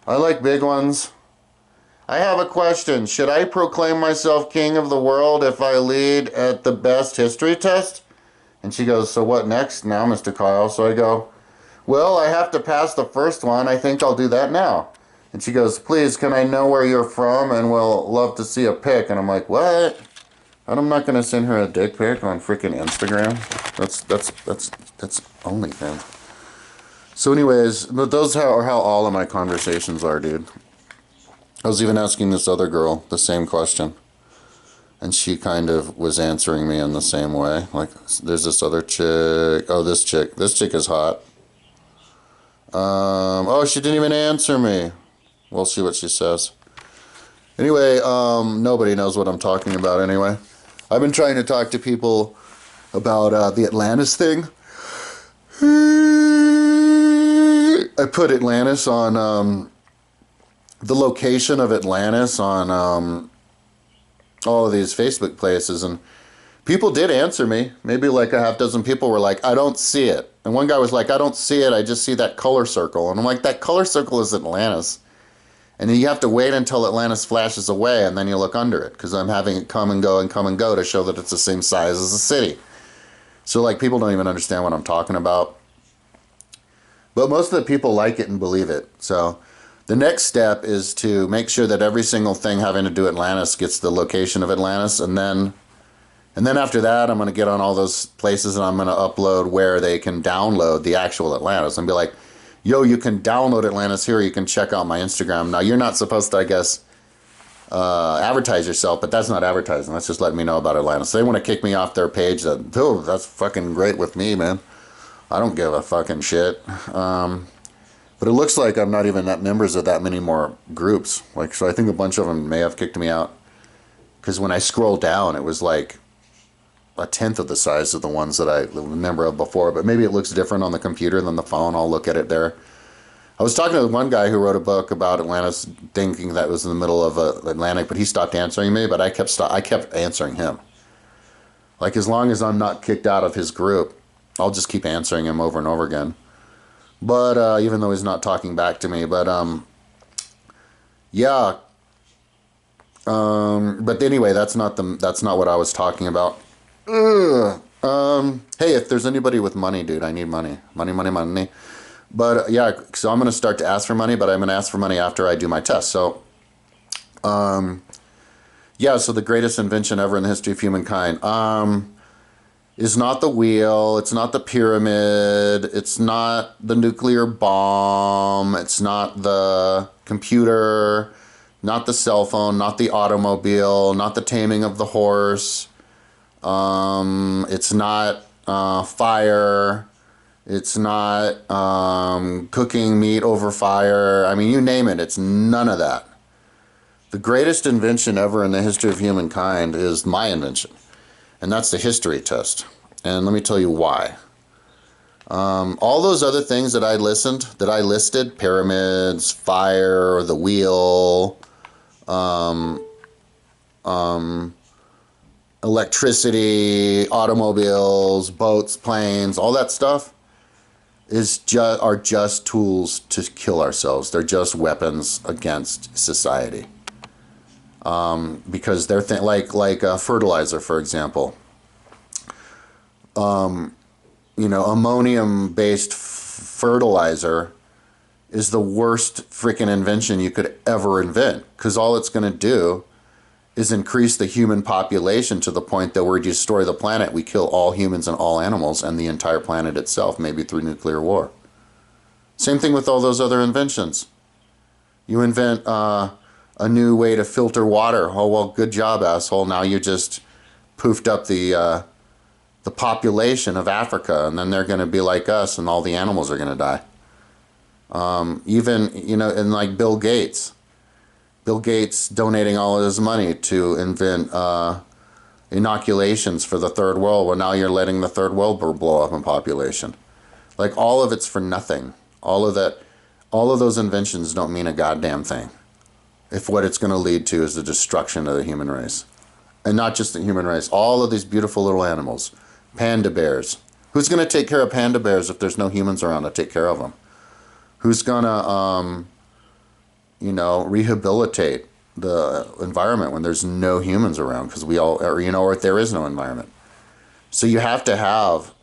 Speaker 1: I like big ones. I have a question. Should I proclaim myself king of the world if I lead at the best history test? And she goes, so what next now, Mr. Kyle? So I go, well, I have to pass the first one. I think I'll do that now. And she goes, please, can I know where you're from? And we'll love to see a pic. And I'm like, what? I'm not going to send her a dick pic on freaking Instagram. That's OnlyFans. So anyways, but those are how all of my conversations are, dude. I was even asking this other girl the same question. And she kind of was answering me in the same way. Like, there's this other chick. Oh, this chick. This chick is hot. Oh, she didn't even answer me. We'll see what she says. Anyway, nobody knows what I'm talking about anyway. I've been trying to talk to people about the Atlantis thing. I put Atlantis on... the location of Atlantis on all of these Facebook places, and people did answer me. Maybe like a half dozen people were like, I don't see it. And one guy was like, I don't see it, I just see that color circle. And I'm like, that color circle is Atlantis. And then you have to wait until Atlantis flashes away, and then you look under it, because I'm having it come and go and come and go to show that it's the same size as the city. So like, people don't even understand what I'm talking about. But most of the people like it and believe it. So the next step is to make sure that every single thing having to do with Atlantis gets the location of Atlantis, and then after that, I'm going to get on all those places and I'm going to upload where they can download the actual Atlantis and be like, yo, you can download Atlantis here, you can check out my Instagram. Now, you're not supposed to, I guess, advertise yourself, but that's not advertising. That's just letting me know about Atlantis. They want to kick me off their page. That's fucking great with me, man. I don't give a fucking shit. But it looks like I'm not even members of that many more groups. Like, so I think a bunch of them may have kicked me out. Because when I scroll down, it was like a tenth of the size of the ones that I remember of before, but maybe it looks different on the computer than the phone. I'll look at it there. I was talking to one guy who wrote a book about Atlantis, thinking that was in the middle of the Atlantic, but he stopped answering me. But I kept answering him. Like, as long as I'm not kicked out of his group, I'll just keep answering him over and over again. But even though he's not talking back to me, but yeah. But anyway, that's not what I was talking about. Ugh. Hey, if there's anybody with money, dude, I need money, money. But yeah, so I'm gonna start to ask for money, but I'm gonna ask for money after I do my test. So, yeah. So the greatest invention ever in the history of humankind. Is not the wheel, it's not the pyramid, it's not the nuclear bomb, it's not the computer, not the cell phone, not the automobile, not the taming of the horse, it's not fire, it's not cooking meat over fire. I mean, you name it, it's none of that. The greatest invention ever in the history of humankind is my invention. And that's the history test. And let me tell you why. All those other things that I listed, pyramids, fire, the wheel, electricity, automobiles, boats, planes, all that stuff are just tools to kill ourselves. They're just weapons against society. Because they're like fertilizer, for example. Ammonium-based fertilizer is the worst freaking invention you could ever invent, because all it's going to do is increase the human population to the point that we destroy the planet. We kill all humans and all animals and the entire planet itself, maybe through nuclear war. Same thing with all those other inventions. You invent a new way to filter water. Oh, well, good job, asshole. Now you just poofed up the population of Africa, and then they're going to be like us, and all the animals are going to die. And like Bill Gates donating all of his money to invent inoculations for the third world. Well, now you're letting the third world blow up in population. Like, all of it's for nothing. All of those inventions don't mean a goddamn thing if what it's going to lead to is the destruction of the human race. And not just the human race, all of these beautiful little animals. Panda bears. Who's going to take care of panda bears if there's no humans around to take care of them? Who's going to, rehabilitate the environment when there's no humans around? Because or if there is no environment. So you have to have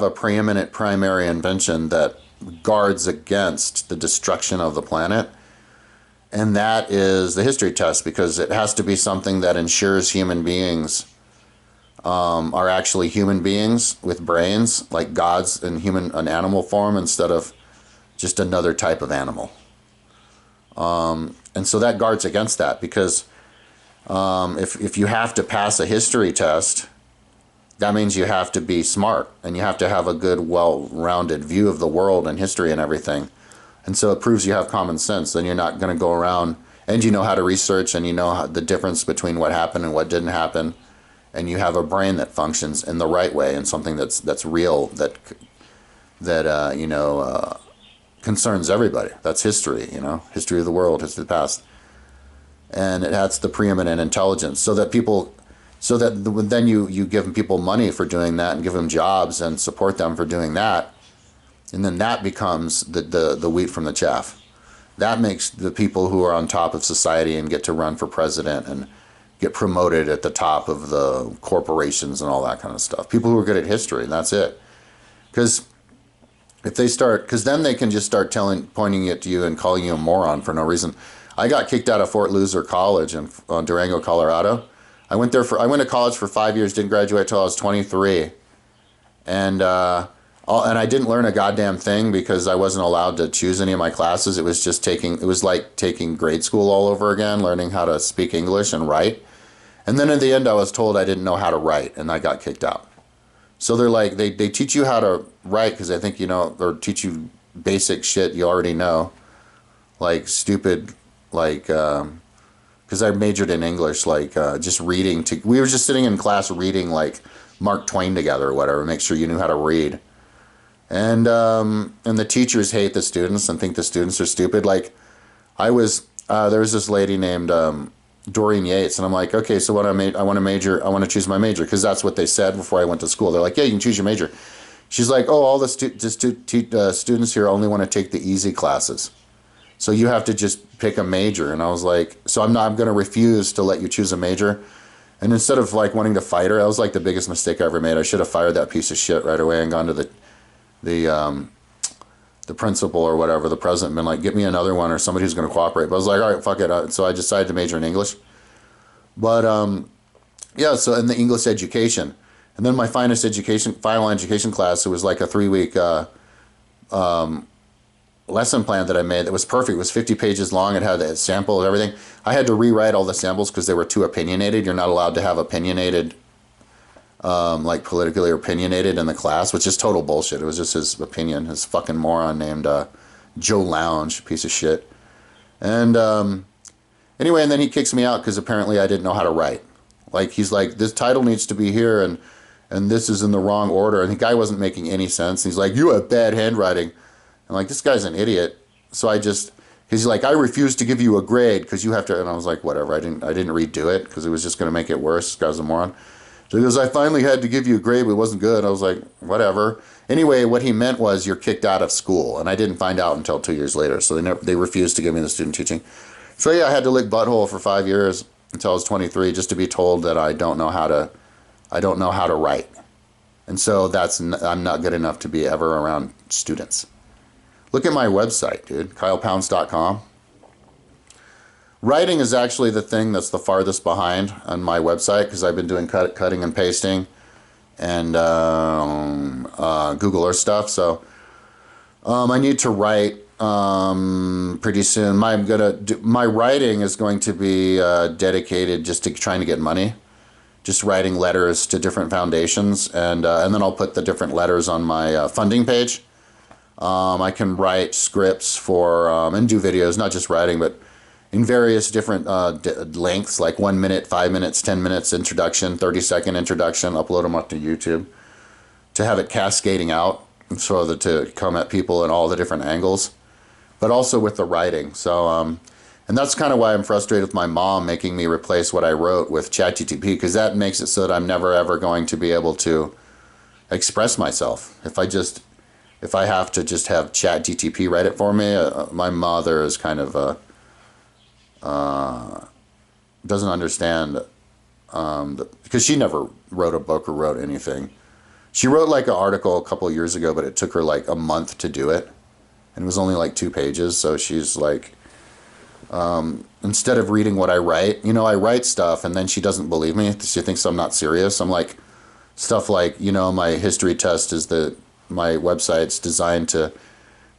Speaker 1: a preeminent primary invention that guards against the destruction of the planet. And that is the history test, because it has to be something that ensures human beings are actually human beings with brains, like gods in an animal form, instead of just another type of animal. And so that guards against that, because if you have to pass a history test, that means you have to be smart, and you have to have a good, well-rounded view of the world and history and everything. And so it proves you have common sense. Then you're not going to go around, and you know how to research, and you know the difference between what happened and what didn't happen. And you have a brain that functions in the right way, and something that's real, that concerns everybody. That's history, history of the world, history of the past. And it has the preeminent intelligence, so that then you give people money for doing that, and give them jobs and support them for doing that. And then that becomes the wheat from the chaff. That makes the people who are on top of society and get to run for president and get promoted at the top of the corporations and all that kind of stuff. People who are good at history, and that's it. Because then they can just start pointing at you and calling you a moron for no reason. I got kicked out of Fort Loser College in Durango, Colorado. I went to college for 5 years, didn't graduate till I was 23. And I didn't learn a goddamn thing, because I wasn't allowed to choose any of my classes. It was like taking grade school all over again, learning how to speak English and write. And then in the end, I was told I didn't know how to write, and I got kicked out. So they're like, they teach you how to write because they think or teach you basic shit you already know, like stupid, like because I majored in English, like just reading. We were just sitting in class reading like Mark Twain together or whatever, make sure you knew how to read. And the teachers hate the students and think the students are stupid. Like there was this lady named Doreen Yates, and I'm like, okay, so what I want to major, I want to choose my major because that's what they said before I went to school. They're like, yeah, you can choose your major. She's like, oh, all the students here only want to take the easy classes. So you have to just pick a major. And I was like, so I'm going to refuse to let you choose a major. And instead of like wanting to fight her, that was like the biggest mistake I ever made. I should have fired that piece of shit right away and gone to the principal or whatever, the president, and been like, get me another one or somebody who's going to cooperate. But I was like, all right, fuck it. So I decided to major in English. But yeah, so in the English education. And then my final education class, it was like a 3-week lesson plan that I made that was perfect. It was 50 pages long. It had a sample of everything. I had to rewrite all the samples because they were too opinionated. You're not allowed to have opinionated, like politically opinionated in the class, which is total bullshit. It was just his opinion, his fucking moron named Joe Lounge, piece of shit. And anyway, and then he kicks me out because apparently I didn't know how to write. Like, he's like, this title needs to be here and this is in the wrong order. And the guy wasn't making any sense. He's like, you have bad handwriting. I'm like, this guy's an idiot. So he's like, I refuse to give you a grade because you have to. And I was like, whatever. I didn't redo it because it was just going to make it worse. This guy's a moron. So he goes, I finally had to give you a grade, but it wasn't good. I was like, whatever. Anyway, what he meant was you're kicked out of school. And I didn't find out until 2 years later. So they refused to give me the student teaching. So yeah, I had to lick butthole for 5 years until I was 23 just to be told that I don't know how to write. And so I'm not good enough to be ever around students. Look at my website, dude, kylepounds.com. Writing is actually the thing that's the farthest behind on my website because I've been doing cutting and pasting and Google Earth stuff. So I need to write pretty soon. My writing is going to be dedicated just to trying to get money. Just writing letters to different foundations, and then I'll put the different letters on my funding page. I can write scripts for and do videos, not just writing, but in various different lengths, like 1 minute, 5 minutes, 10 minutes introduction, 30-second introduction, upload them up to YouTube to have it cascading out so that to come at people in all the different angles, but also with the writing. So, and that's kind of why I'm frustrated with my mom making me replace what I wrote with ChatGPT, because that makes it so that I'm never ever going to be able to express myself. If I have to just have ChatGPT write it for me, my mother is kind of doesn't understand because she never wrote a book or wrote anything. She wrote like an article a couple of years ago, but it took her like a month to do it, and it was only like 2 pages. So she's like, instead of reading what I write, I write stuff, and then she doesn't believe me. She thinks I'm not serious. I'm like, stuff like, my history test is my website's designed to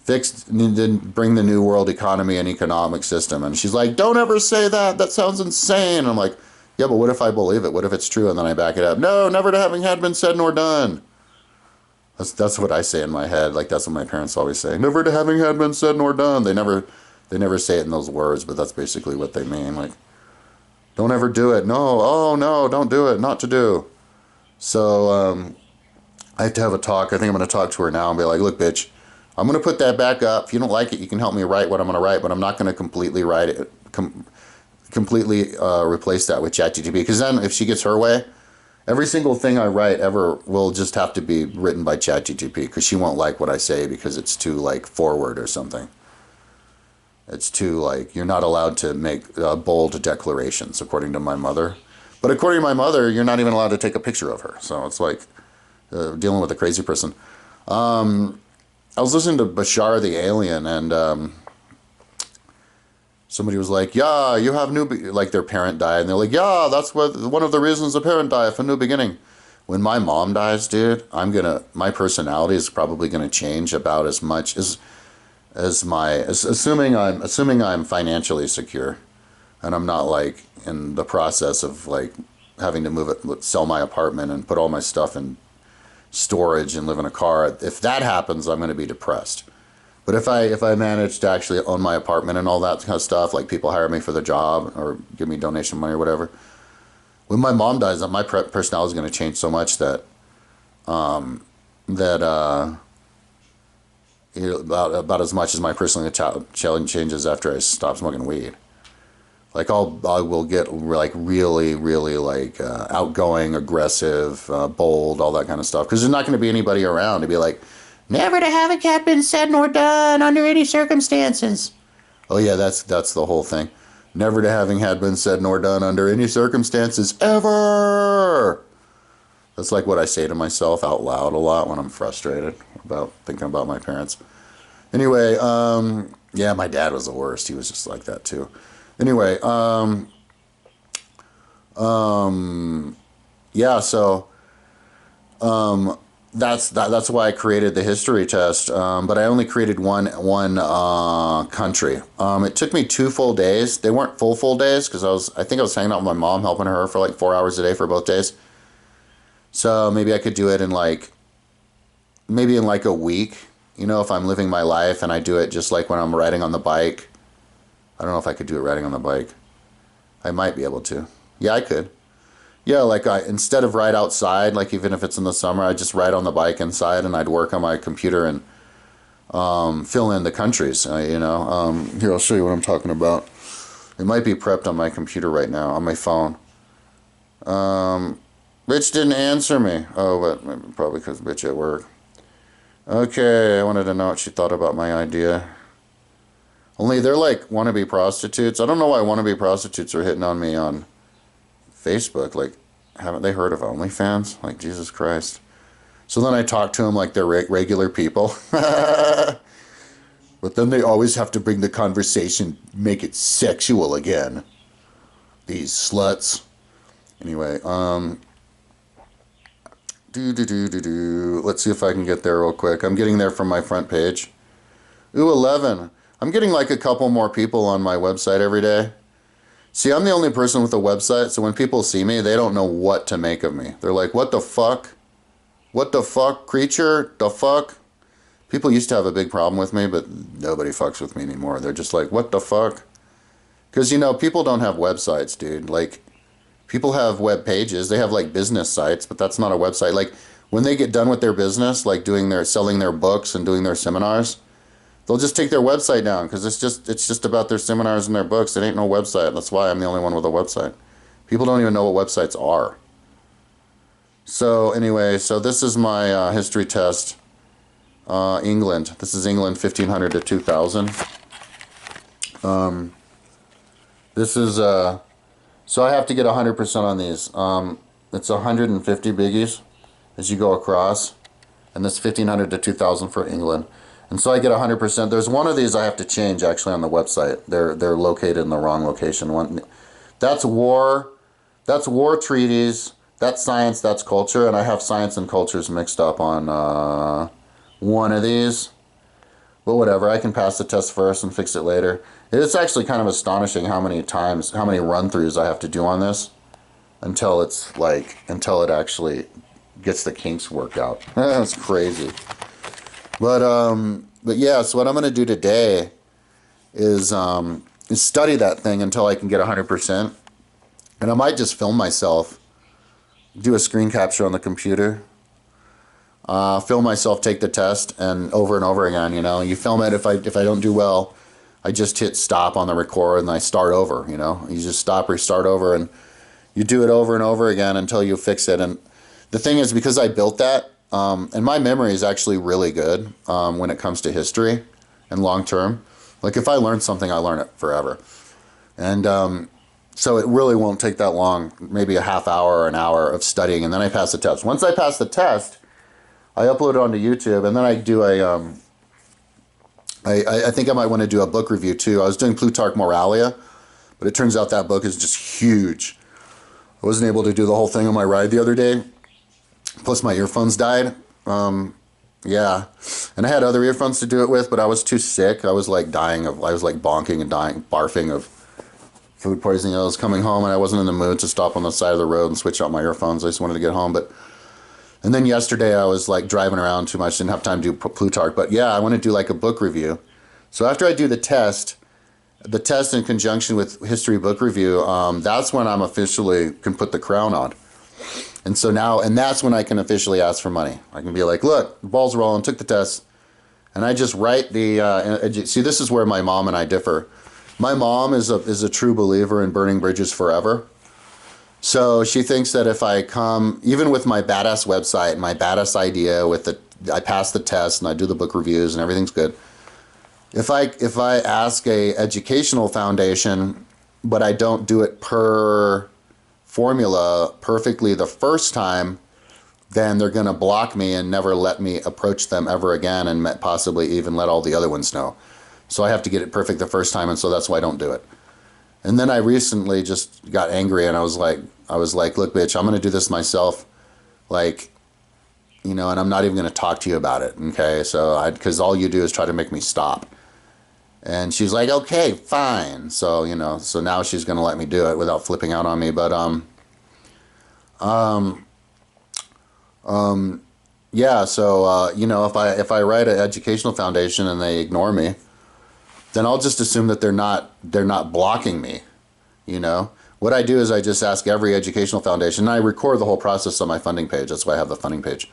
Speaker 1: bring the new world economy and economic system. And she's like, don't ever say that. That sounds insane. And I'm like, yeah, but what if I believe it? What if it's true? And then I back it up. No, never to having had been said nor done. That's what I say in my head. Like, that's what my parents always say. Never to having had been said nor done. They never say it in those words, but that's basically what they mean. Like, don't ever do it. No, oh no, don't do it. Not to do. So I have to have a talk. I think I'm going to talk to her now and be like, look, bitch, I'm going to put that back up. If you don't like it, you can help me write what I'm going to write, but I'm not going to completely write it, completely replace that with ChatGPT. Because then if she gets her way, every single thing I write ever will just have to be written by ChatGPT because she won't like what I say because it's too like forward or something. It's too like, you're not allowed to make bold declarations according to my mother. But according to my mother, you're not even allowed to take a picture of her. So it's like dealing with a crazy person. I was listening to Bashar the Alien, and somebody was like, yeah, you have like their parent died. And they're like, yeah, that's one of the reasons a parent died, for new beginning. When my mom dies, dude, my personality is probably going to change about as much assuming I'm financially secure and I'm not like in the process of like having to sell my apartment and put all my stuff in storage and live in a car. If that happens, I'm going to be depressed. But if I manage to actually own my apartment and all that kind of stuff, like people hire me for the job or give me donation money or whatever, when my mom dies, my personality is going to change so much that that about as much as my personality changes after I stop smoking weed. Like I will get like really, really like outgoing, aggressive, bold, all that kind of stuff. Because there's not going to be anybody around to be like, never to have it had been said nor done under any circumstances. Oh yeah, that's the whole thing. Never to having had been said nor done under any circumstances ever. That's like what I say to myself out loud a lot when I'm frustrated about thinking about my parents. Anyway, yeah, my dad was the worst. He was just like that too. Anyway, yeah, so that's why I created the history test. But I only created one country. It took me 2 full days. They weren't full days because I think I was hanging out with my mom, helping her for like 4 hours a day for both days. So maybe I could do it in like a week. You know, if I'm living my life and I do it just like when I'm riding on the bike. I don't know if I could do it riding on the bike. I might be able to. Yeah, I could. Yeah, like instead of ride outside, like even if it's in the summer, I'd just ride on the bike inside and I'd work on my computer and fill in the countries. Here, I'll show you what I'm talking about. It might be prepped on my computer right now, on my phone. Bitch didn't answer me. Oh, but probably because bitch at work. Okay, I wanted to know what she thought about my idea. Only they're like wannabe prostitutes. I don't know why wannabe prostitutes are hitting on me on Facebook. Like, haven't they heard of OnlyFans? Like, Jesus Christ. So then I talk to them like they're regular people. But then they always have to bring the conversation, make it sexual again. These sluts. Anyway, let's see if I can get there real quick. I'm getting there from my front page. Ooh, 11. I'm getting like a couple more people on my website every day. See, I'm the only person with a website, so when people see me, they don't know what to make of me. They're like, what the fuck? What the fuck, creature? The fuck? People used to have a big problem with me, but nobody fucks with me anymore. They're just like, what the fuck? Because, people don't have websites, dude. Like, people have web pages. They have, like, business sites, but that's not a website. Like, when they get done with their business, like selling their books and doing their seminars, they'll just take their website down because it's just about their seminars and their books. It ain't no website. That's why I'm the only one with a website. People don't even know what websites are. So anyway, this is my history test. England. This is England 1500 to 2000. This is so I have to get 100% on these. It's 150 biggies as you go across, and this 1500 to 2000 for England. And so I get 100%. There's one of these I have to change actually on the website. They're located in the wrong location. That's war treaties. That's science. That's culture. And I have science and cultures mixed up on one of these. But whatever. I can pass the test first and fix it later. It's actually kind of astonishing how many run-throughs I have to do on this until it actually gets the kinks worked out. That's crazy. But yeah, so what I'm going to do today is study that thing until I can get 100%. And I might just film myself, do a screen capture on the computer, film myself take the test and over again, You film it. If I don't do well, I just hit stop on the record and I start over, You just stop, restart over, and you do it over and over again until you fix it. And the thing is, because I built that, and my memory is actually really good when it comes to history and long term. Like if I learn something, I learn it forever. And so it really won't take that long, maybe a half hour or an hour of studying, and then I pass the test. Once I pass the test, I upload it onto YouTube, and then I do I think I might want to do a book review too. I was doing Plutarch Moralia, but it turns out that book is just huge. I wasn't able to do the whole thing on my ride the other day. Plus my earphones died. Yeah. And I had other earphones to do it with, but I was too sick. I was like bonking and dying, barfing of food poisoning. I was coming home and I wasn't in the mood to stop on the side of the road and switch out my earphones. I just wanted to get home. But And then yesterday I was like driving around too much, didn't have time to do Plutarch. But yeah, I want to do like a book review. So after I do the test in conjunction with history book review, that's when I'm officially can put the crown on. And so now, and that's when I can officially ask for money. I can be like, look, the ball's rolling, took the test. And I just write see, this is where my mom and I differ. My mom is a true believer in burning bridges forever. So she thinks that if I come, even with my badass website, my badass idea, I pass the test and I do the book reviews and everything's good. If I ask a educational foundation, but I don't do it per formula perfectly the first time, then they're going to block me and never let me approach them ever again, and possibly even let all the other ones know. So I have to get it perfect the first time, and so that's why I don't do it. And then I recently just got angry, and I was like, look, bitch, I'm going to do this myself. Like, and I'm not even going to talk to you about it. Okay. So because all you do is try to make me stop. And she's like, okay, fine. So, so now she's going to let me do it without flipping out on me. But, yeah. So, if I write an educational foundation and they ignore me, then I'll just assume that they're not blocking me. What I do is I just ask every educational foundation, and I record the whole process on my funding page. That's why I have the funding page.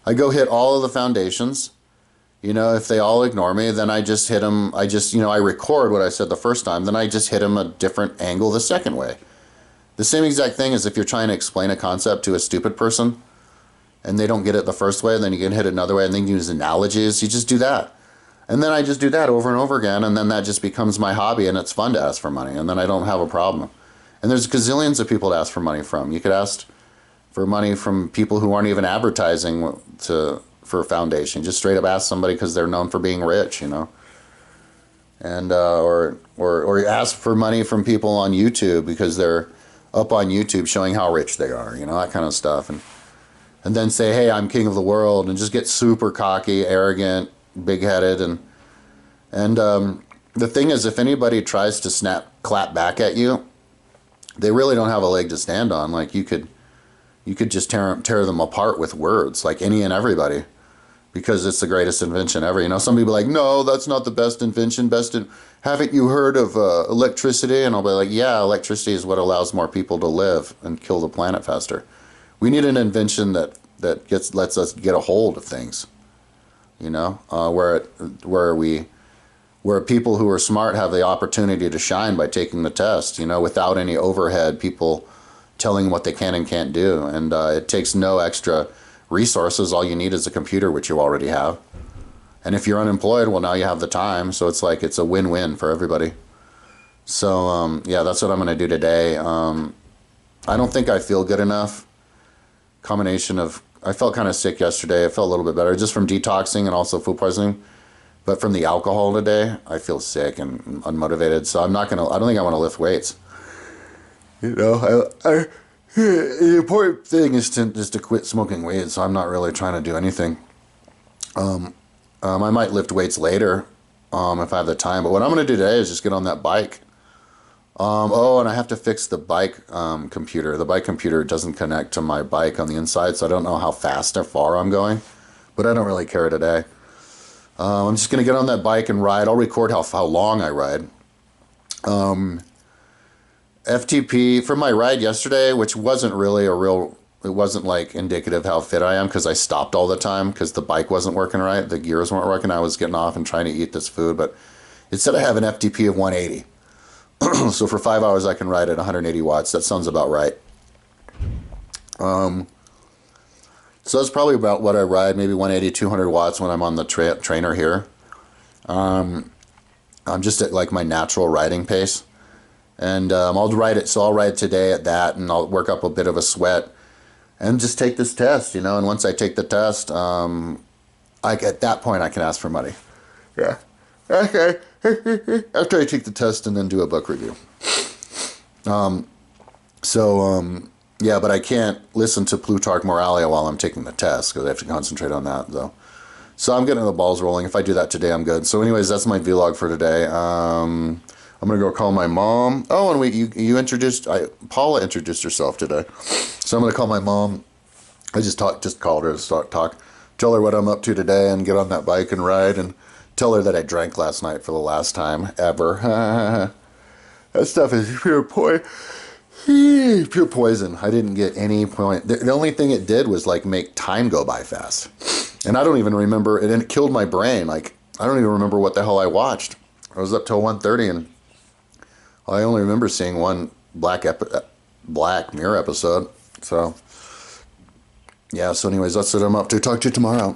Speaker 1: I go hit all of the foundations. If they all ignore me, then I just hit them. I record what I said the first time. Then I just hit them a different angle the second way. The same exact thing as if you're trying to explain a concept to a stupid person and they don't get it the first way, and then you can hit it another way, and then you use analogies. You just do that. And then I just do that over and over again, and then that just becomes my hobby, and it's fun to ask for money, and then I don't have a problem. And there's gazillions of people to ask for money from. You could ask for money from people who aren't even advertising for a foundation. Just straight up ask somebody because they're known for being rich, and or ask for money from people on YouTube because they're up on YouTube showing how rich they are, that kind of stuff. And then say, hey, I'm king of the world, and just get super cocky, arrogant, big-headed. And the thing is, if anybody tries to clap back at you, they really don't have a leg to stand on. Like, you could just tear them apart with words, like any and everybody, because it's the greatest invention ever. Some people are like, no, that's not the best invention. Haven't you heard of electricity? And I'll be like, yeah, electricity is what allows more people to live and kill the planet faster. We need an invention that lets us get a hold of things, where people who are smart have the opportunity to shine by taking the test, without any overhead people telling what they can and can't do. And it takes no extra resources. All you need is a computer, which you already have. And if you're unemployed, well, now you have the time. So it's a win-win for everybody. So, yeah, that's what I'm going to do today. I don't think I feel good enough. Combination of, I felt kind of sick yesterday. I felt a little bit better just from detoxing and also food poisoning. But from the alcohol today, I feel sick and unmotivated. So I don't think I want to lift weights. The important thing is to quit smoking weed. So I'm not really trying to do anything. I might lift weights later if I have the time. But what I'm going to do today is just get on that bike. And I have to fix the bike computer. The bike computer doesn't connect to my bike on the inside, so I don't know how fast or far I'm going. But I don't really care today. I'm just going to get on that bike and ride. I'll record how long I ride. FTP for my ride yesterday, which wasn't really it wasn't like indicative how fit I am because I stopped all the time because the bike wasn't working right. The gears weren't working. I was getting off and trying to eat this food, but it said I have an FTP of 180. So for 5 hours I can ride at 180 watts. That sounds about right. So that's probably about what I ride, maybe 180, 200 watts when I'm on the trainer here. I'm just at like my natural riding pace. And I'll ride it, so I'll ride today at that, and I'll work up a bit of a sweat and just take this test, and once I take the test, at that point I can ask for money. Yeah. Okay. After I take the test and then do a book review. Yeah, but I can't listen to Plutarch Moralia while I'm taking the test because I have to concentrate on that, though. So I'm getting the balls rolling. If I do that today, I'm good. So anyways, that's my vlog for today. I'm going to go call my mom. Oh, and you introduced, Paola introduced herself today. So I'm going to call my mom I just called her to start talk, tell her what I'm up to today, and get on that bike and ride, and tell her that I drank last night for the last time ever. That stuff is pure poison. I didn't get any point. The only thing it did was like make time go by fast, and I don't even remember. And it killed my brain. Like I don't even remember what the hell I watched. I was up till 1:30, and I only remember seeing one Black Mirror episode. So yeah. So anyways, that's what I'm up to. Talk to you tomorrow.